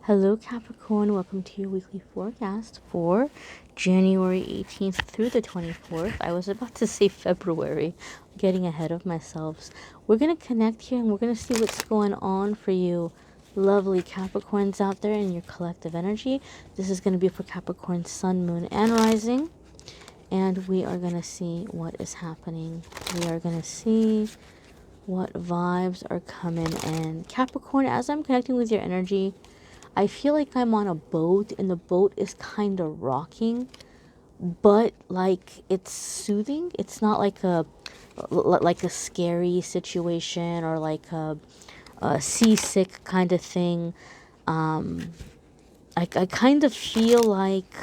Hello Capricorn, welcome to your weekly forecast for January 18th through the 24th. I was about to say February, getting ahead of myself. We're going to connect here and we're going to see what's going on for you lovely Capricorns out there in your collective energy. This is going to be for Capricorn Sun, Moon, and Rising. And we are going to see what is happening. We are going to see what vibes are coming in. Capricorn, as I'm connecting with your energy, I feel like I'm on a boat and the boat is kind of rocking, but like it's soothing. It's not like a scary situation or like a seasick kind of thing. I kind of feel like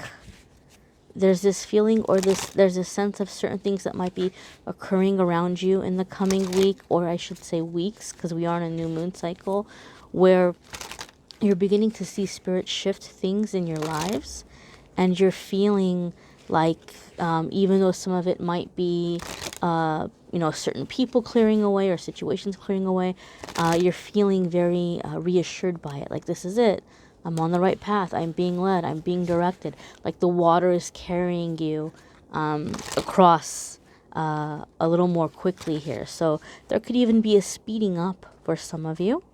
there's this feeling or there's a sense of certain things that might be occurring around you in the coming week, or I should say weeks, because we are in a new moon cycle where you're beginning to see spirit shift things in your lives, and you're feeling like even though some of it might be certain people clearing away or situations clearing away, you're feeling very reassured by it. Like, this is it, I'm on the right path, I'm being led, I'm being directed, like the water is carrying you across a little more quickly here. So there could even be a speeding up for some of you,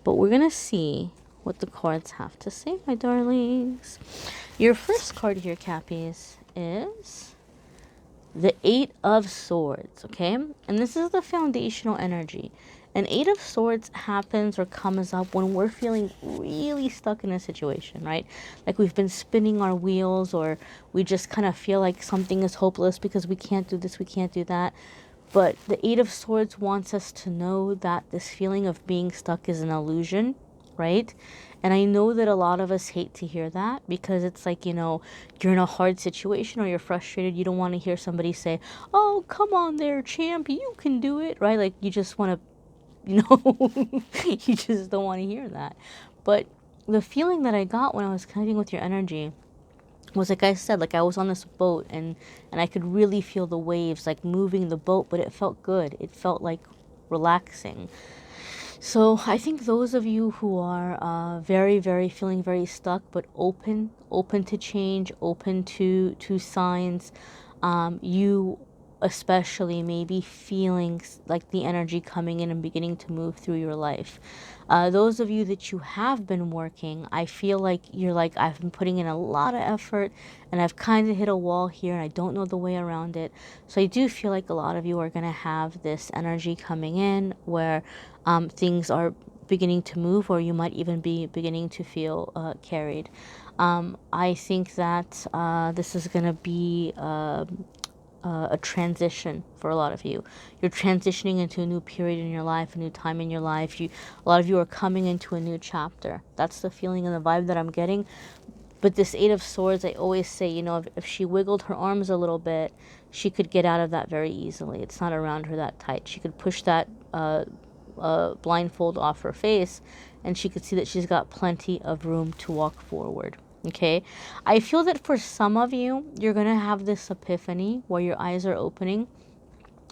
but we're gonna see what the cards have to say, my darlings. Your first card here, Cappies, is the Eight of Swords, okay? And this is the foundational energy. An Eight of Swords happens or comes up when we're feeling really stuck in a situation, right? Like we've been spinning our wheels, or we just kind of feel like something is hopeless because we can't do this, we can't do that. But the Eight of Swords wants us to know that this feeling of being stuck is an illusion, right? And I know that a lot of us hate to hear that, because it's like, you're in a hard situation or you're frustrated. You don't want to hear somebody say, oh, come on there, champ, you can do it, right? Like, you just want to, you just don't want to hear that. But the feeling that I got when I was connecting with your energy was, like I said, like I was on this boat and I could really feel the waves like moving the boat, but it felt good. It felt like relaxing. So I think those of you who are very, very feeling very stuck, but open to change, open to signs, you especially may be feeling like the energy coming in and beginning to move through your life. Those of you that you have been working, I feel like you're like, I've been putting in a lot of effort and I've kind of hit a wall here and I don't know the way around it. So I do feel like a lot of you are going to have this energy coming in where things are beginning to move, or you might even be beginning to feel carried. I think that this is going to be a transition for a lot of you. You're transitioning into a new period in your life, a new time in your life. A lot of you are coming into a new chapter. That's the feeling and the vibe that I'm getting. But this Eight of Swords, I always say, if she wiggled her arms a little bit, she could get out of that very easily. It's not around her that tight. She could push that blindfold off her face, and she could see that she's got plenty of room to walk forward. Okay, I feel that for some of you, you're going to have this epiphany where your eyes are opening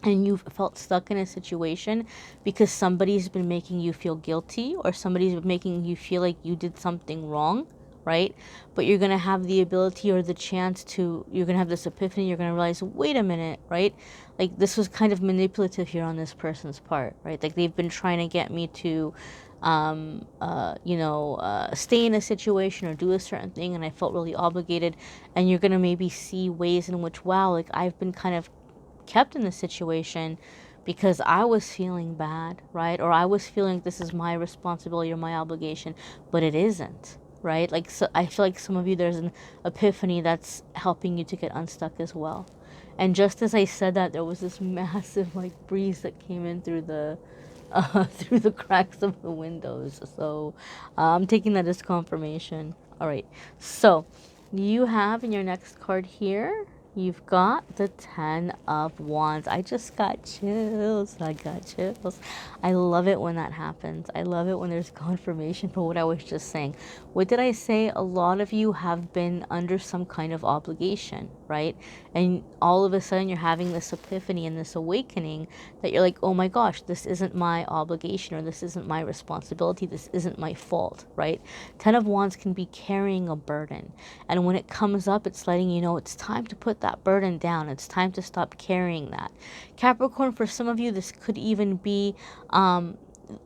and you've felt stuck in a situation because somebody's been making you feel guilty, or somebody's been making you feel like you did something wrong, right? But you're going to have the ability or the chance to, you're going to have this epiphany, you're going to realize, wait a minute, right? Like, this was kind of manipulative here on this person's part, right? Like, they've been trying to get me to stay in a situation or do a certain thing, and I felt really obligated. And you're gonna maybe see ways in which, wow, like I've been kind of kept in this situation because I was feeling bad, right? Or I was feeling this is my responsibility or my obligation, but it isn't, right? Like, so I feel like some of you, there's an epiphany that's helping you to get unstuck as well. And just as I said that, there was this massive like breeze that came in through the through the cracks of the windows. So I'm taking that as confirmation. All right. So you have in your next card here, you've got the Ten of Wands. I just got chills. I got chills. I love it when that happens. I love it when there's confirmation for what I was just saying. What did I say? A lot of you have been under some kind of obligation, right? And all of a sudden you're having this epiphany and this awakening that you're like, oh my gosh, this isn't my obligation, or this isn't my responsibility, this isn't my fault, right? 10 of Wands can be carrying a burden, and when it comes up, it's letting you know it's time to put that burden down. It's time to stop carrying that. Capricorn, for some of you, this could even be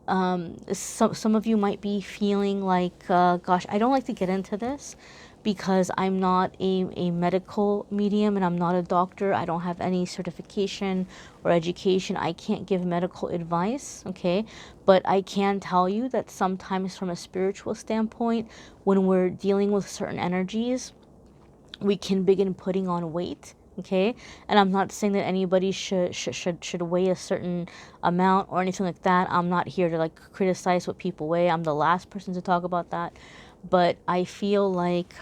some of you might be feeling like, gosh, I don't like to get into this because I'm not a medical medium and I'm not a doctor. I don't have any certification or education. I can't give medical advice, okay? But I can tell you that sometimes from a spiritual standpoint, when we're dealing with certain energies, we can begin putting on weight, okay? And I'm not saying that anybody should weigh a certain amount or anything like that. I'm not here to like criticize what people weigh. I'm the last person to talk about that. But I feel like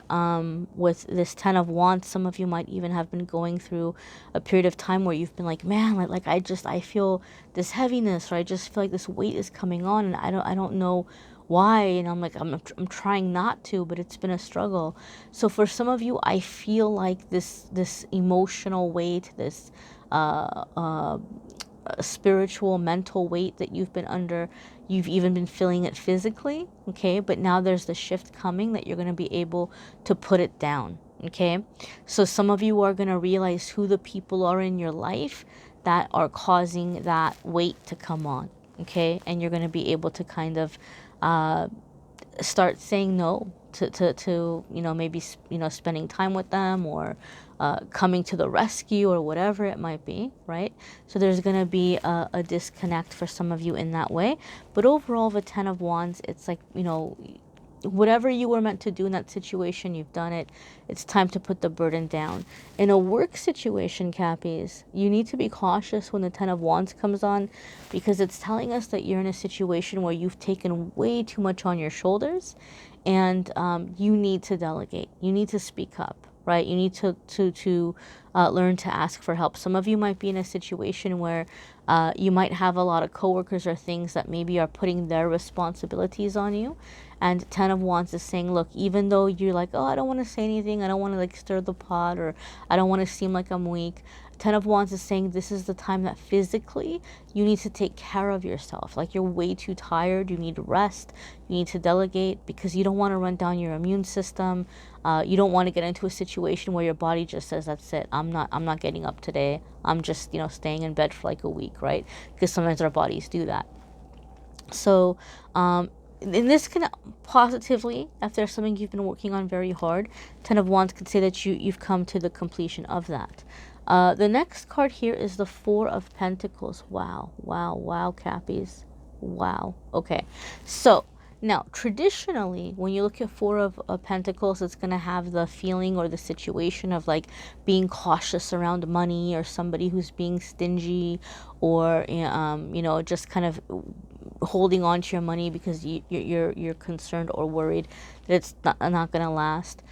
with this 10 of Wands, some of you might even have been going through a period of time where you've been like, man, I feel this heaviness, or I just feel like this weight is coming on, and I don't know why. And I'm like, I'm trying not to, but it's been a struggle. So for some of you, I feel like this emotional weight, this spiritual, mental weight that you've been under, you've even been feeling it physically, okay? But now there's the shift coming that you're going to be able to put it down, okay? So some of you are going to realize who the people are in your life that are causing that weight to come on, okay? And you're going to be able to kind of start saying no to you know, maybe, you know, spending time with them, or coming to the rescue, or whatever it might be, right? So there's going to be a disconnect for some of you in that way. But overall, the 10 of Wands, it's like, you know, whatever you were meant to do in that situation, you've done it. It's time to put the burden down. In a work situation, Cappies, you need to be cautious when the 10 of Wands comes on, because it's telling us that you're in a situation where you've taken way too much on your shoulders, and you need to delegate. You need to speak up, right? You need to learn to ask for help. Some of you might be in a situation where you might have a lot of coworkers or things that maybe are putting their responsibilities on you. And 10 of Wands is saying, look, even though you're like, oh, I don't want to say anything, I don't want to like stir the pot, or I don't want to seem like I'm weak, 10 of Wands is saying this is the time that physically you need to take care of yourself. Like, you're way too tired, you need rest, you need to delegate, because you don't want to run down your immune system. You don't want to get into a situation where your body just says, that's it, I'm not getting up today, I'm just, you know, staying in bed for like a week, right? Because sometimes our bodies do that. So and this can positively, if there's something you've been working on very hard, 10 of Wands could say that you've come to the completion of that. The next card here is the 4 of Pentacles. Wow, wow, wow, Cappies. Wow. Okay. So now, traditionally, when you look at 4 of Pentacles, it's going to have the feeling or the situation of like being cautious around money, or somebody who's being stingy, or you know, just kind of holding on to your money because you're concerned or worried that it's not going to last.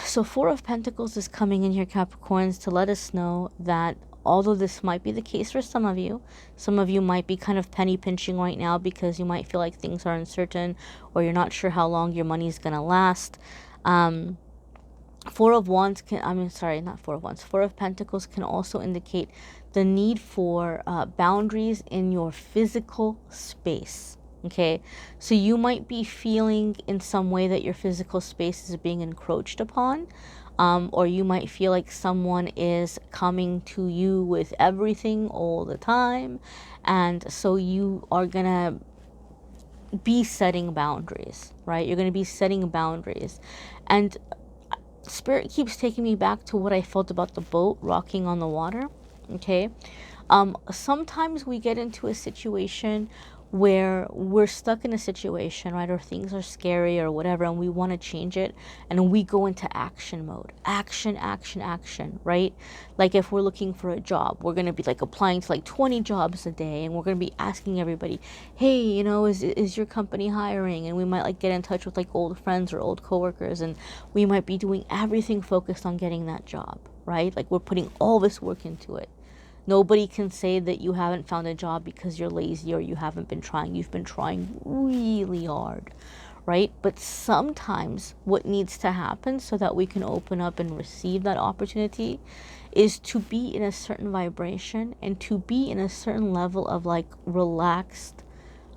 So 4 of Pentacles is coming in here, Capricorns, to let us know that although this might be the case for some of you might be kind of penny pinching right now because you might feel like things are uncertain, or you're not sure how long your money is going to last. 4 of Wands can, I mean, sorry, not 4 of Wands, 4 of Pentacles can also indicate the need for boundaries in your physical space. Okay, so you might be feeling in some way that your physical space is being encroached upon, or you might feel like someone is coming to you with everything all the time, and so you are gonna be setting boundaries, right? You're gonna be setting boundaries, and Spirit keeps taking me back to what I felt about the boat rocking on the water. Okay, sometimes we get into a situation where we're stuck in a situation, right, or things are scary or whatever, and we want to change it, and we go into action mode. Action, action, action, right? Like if we're looking for a job, we're going to be like applying to like 20 jobs a day, and we're going to be asking everybody, hey, you know, is your company hiring? And we might like get in touch with like old friends or old coworkers, and we might be doing everything focused on getting that job, right? Like we're putting all this work into it. Nobody can say that you haven't found a job because you're lazy or you haven't been trying. You've been trying really hard, right? But sometimes what needs to happen so that we can open up and receive that opportunity is to be in a certain vibration and to be in a certain level of like relaxed,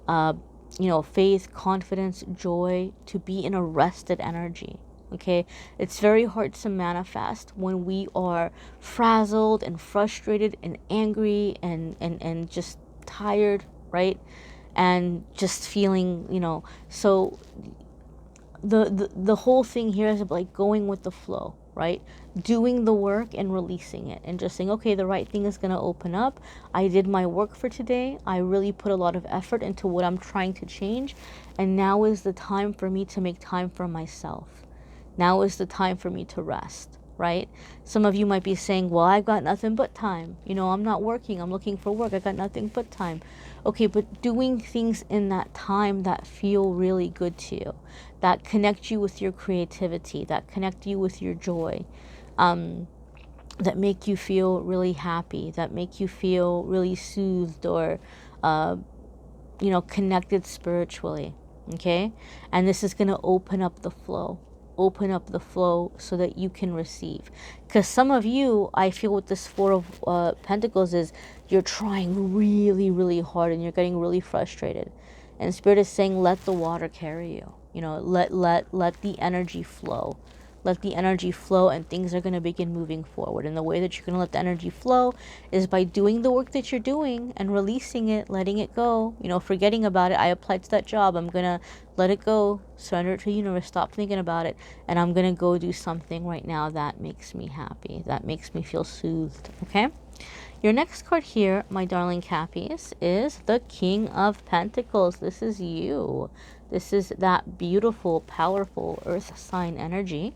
faith, confidence, joy, to be in a rested energy. Okay, it's very hard to manifest when we are frazzled and frustrated and angry and just tired, right? And just feeling, so the whole thing here is like going with the flow, right? Doing the work and releasing it and just saying, okay, the right thing is going to open up. I did my work for today. I really put a lot of effort into what I'm trying to change, and now is the time for me to make time for myself. Now is the time for me to rest, right? Some of you might be saying, well, I've got nothing but time. I'm not working. I'm looking for work. I got nothing but time. Okay, but doing things in that time that feel really good to you, that connect you with your creativity, that connect you with your joy, that make you feel really happy, that make you feel really soothed or, connected spiritually, okay? And this is going to open up the flow so that you can receive. Because some of you, I feel with this Four of Pentacles, is you're trying really, really hard and you're getting really frustrated. And Spirit is saying, let the water carry you. Let the energy flow. Let the energy flow, and things are going to begin moving forward. And the way that you're going to let the energy flow is by doing the work that you're doing and releasing it, letting it go, forgetting about it. I applied to that job. I'm going to let it go, surrender it to the universe, stop thinking about it. And I'm going to go do something right now that makes me happy, that makes me feel soothed. Okay? Your next card here, my darling Cappies, is the King of Pentacles. This is you. This is that beautiful, powerful earth sign energy.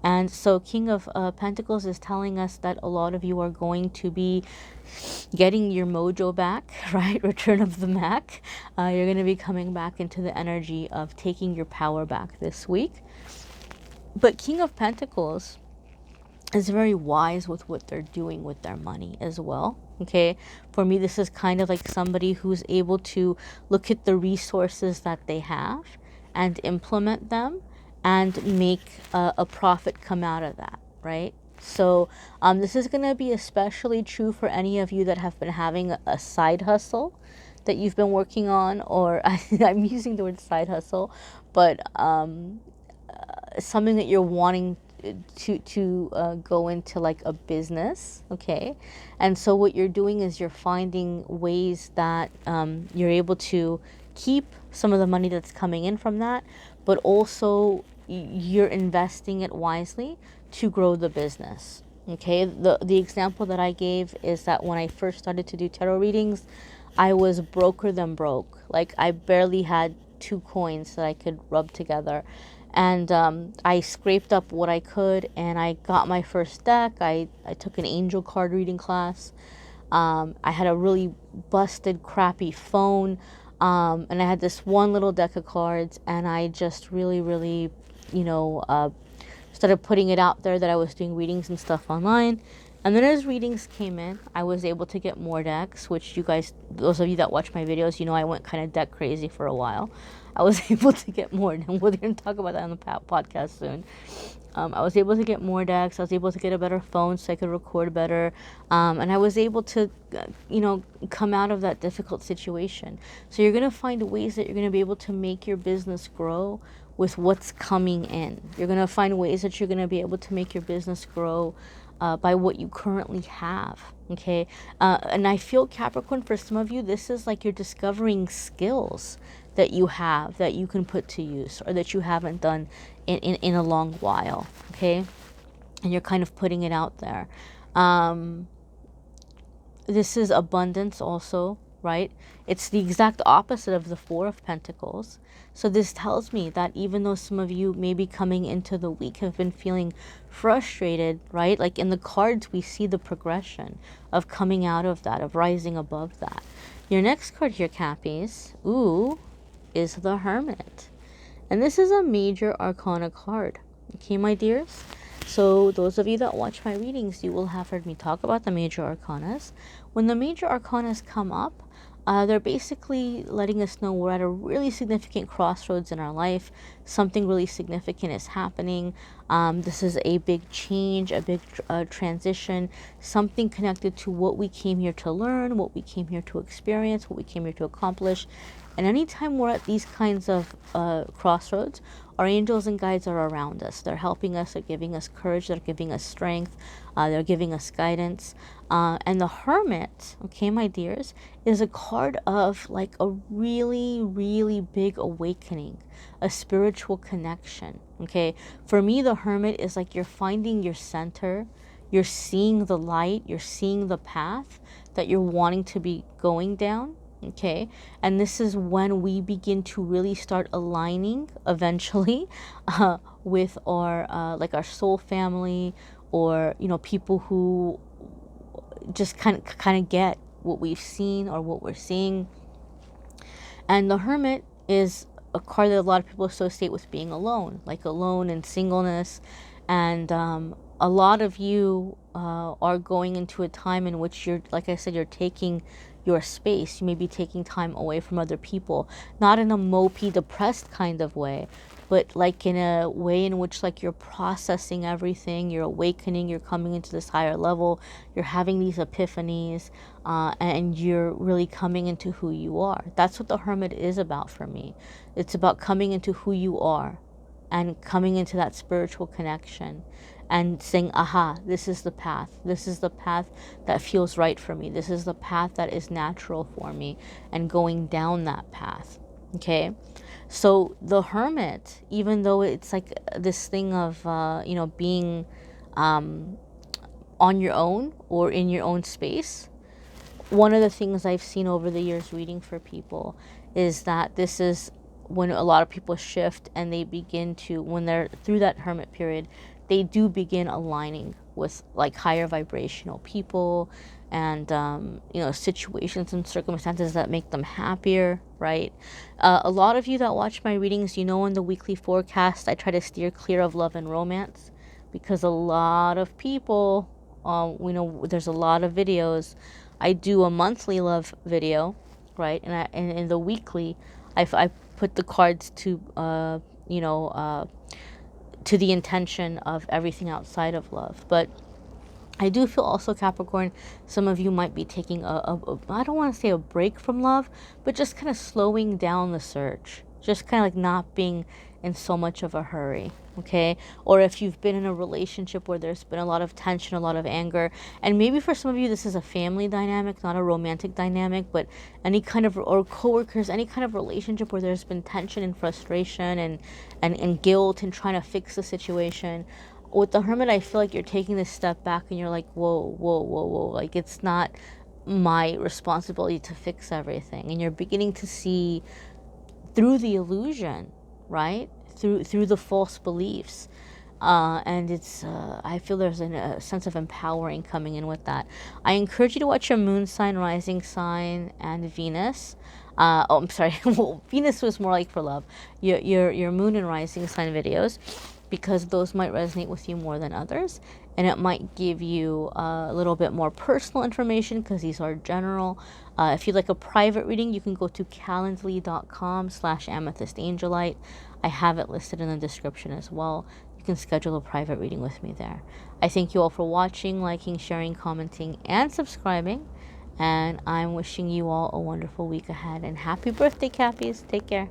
And so King of Pentacles is telling us that a lot of you are going to be getting your mojo back, right? Return of the Mac. You're going to be coming back into the energy of taking your power back this week. But King of Pentacles is very wise with what they're doing with their money as well. Okay, for me, this is kind of like somebody who's able to look at the resources that they have and implement them and make a profit come out of that, right? So this is going to be especially true for any of you that have been having a side hustle that you've been working on, or I'm using the word side hustle, but something that you're wanting to go into like a business, okay? And so what you're doing is you're finding ways that you're able to keep some of the money that's coming in from that, but also you're investing it wisely to grow the business, okay? The example that I gave is that when I first started to do tarot readings, I was broker than broke. Like I barely had 2 coins that I could rub together. And I scraped up what I could, and I got my first deck. I took an angel card reading class. I had a really busted, crappy phone. And I had this one little deck of cards, and I just really, really, started putting it out there that I was doing readings and stuff online. And then as readings came in, I was able to get more decks, which you guys, those of you that watch my videos, I went kind of deck crazy for a while. I was able to get more, and we're going to talk about that on the podcast soon. I was able to get more decks. I was able to get a better phone so I could record better. And I was able to, come out of that difficult situation. So you're going to find ways that you're going to be able to make your business grow with what's coming in. You're going to find ways that you're going to be able to make your business grow by what you currently have, okay? And I feel, Capricorn, for some of you, this is like you're discovering skills that you have that you can put to use, or that you haven't done in a long while, okay? And you're kind of putting it out there. This is abundance also, right? It's the exact opposite of the Four of Pentacles. So this tells me that even though some of you maybe coming into the week have been feeling frustrated, right? Like in the cards, we see the progression of coming out of that, of rising above that. Your next card here, Cappies, is the Hermit. And this is a major arcana card. Okay, my dears? So those of you that watch my readings, you will have heard me talk about the major arcanas. When the major arcanas come up, they're basically letting us know we're at a really significant crossroads in our life. Something really significant is happening. This is a big change, a big transition, something connected to what we came here to learn, what we came here to experience, what we came here to accomplish. And anytime we're at these kinds of crossroads, our angels and guides are around us. They're helping us, they're giving us courage, they're giving us strength, they're giving us guidance. And the Hermit, okay, my dears, is a card of like a really, really big awakening, a spiritual connection, okay? For me, the Hermit is like you're finding your center, you're seeing the light, you're seeing the path that you're wanting to be going down. Okay, and this is when we begin to really start aligning eventually with our like our soul family, or you know, people who just kind of get what we've seen or what we're seeing. And the Hermit is a card that a lot of people associate with being alone, like alone and singleness. And a lot of you are going into a time in which you're, like I said, you're taking your space. You may be taking time away from other people, not in a mopey, depressed kind of way, but like in a way in which like you're processing everything, you're awakening, you're coming into this higher level, you're having these epiphanies, and you're really coming into who you are. That's what the Hermit is about for me. It's about coming into who you are and coming into that spiritual connection and saying, aha, this is the path. This is the path that feels right for me. This is the path that is natural for me, and going down that path. Okay, so the Hermit, even though it's like this thing of you know, being on your own or in your own space, one of the things I've seen over the years reading for people is that this is when a lot of people shift and they begin to, when they're through that Hermit period, they do begin aligning with like higher vibrational people and you know, situations and circumstances that make them happier, right? A lot of you that watch my readings, you know, in the weekly forecast I try to steer clear of love and romance, because a lot of people, we know there's a lot of videos. I do a monthly love video, right? And in the weekly I put the cards to you know, to the intention of everything outside of love. But I do feel also, Capricorn, some of you might be taking I don't want to say a break from love, but just kind of slowing down the search. Just kind of like not being in so much of a hurry, okay? Or if you've been in a relationship where there's been a lot of tension, a lot of anger, and maybe for some of you this is a family dynamic, not a romantic dynamic, but any kind of, or coworkers, any kind of relationship where there's been tension and frustration and guilt and trying to fix the situation. With the Hermit, I feel like you're taking this step back and you're like, whoa, whoa, whoa, whoa. Like, it's not my responsibility to fix everything. And you're beginning to see through the illusion, right? Through the false beliefs. And it's, I feel there's a sense of empowering coming in with that. I encourage you to watch your moon sign, rising sign, and Venus. Oh, I'm sorry. Well, Venus was more like for love. Your moon and rising sign videos, because those might resonate with you more than others, and it might give you a little bit more personal information because these are general. If you'd like a private reading, you can go to calendly.com/amethystangelite. I have it listed in the description as well. You can schedule a private reading with me there. I thank you all for watching, liking, sharing, commenting, and subscribing. And I'm wishing you all a wonderful week ahead. And happy birthday, Cappies. Take care.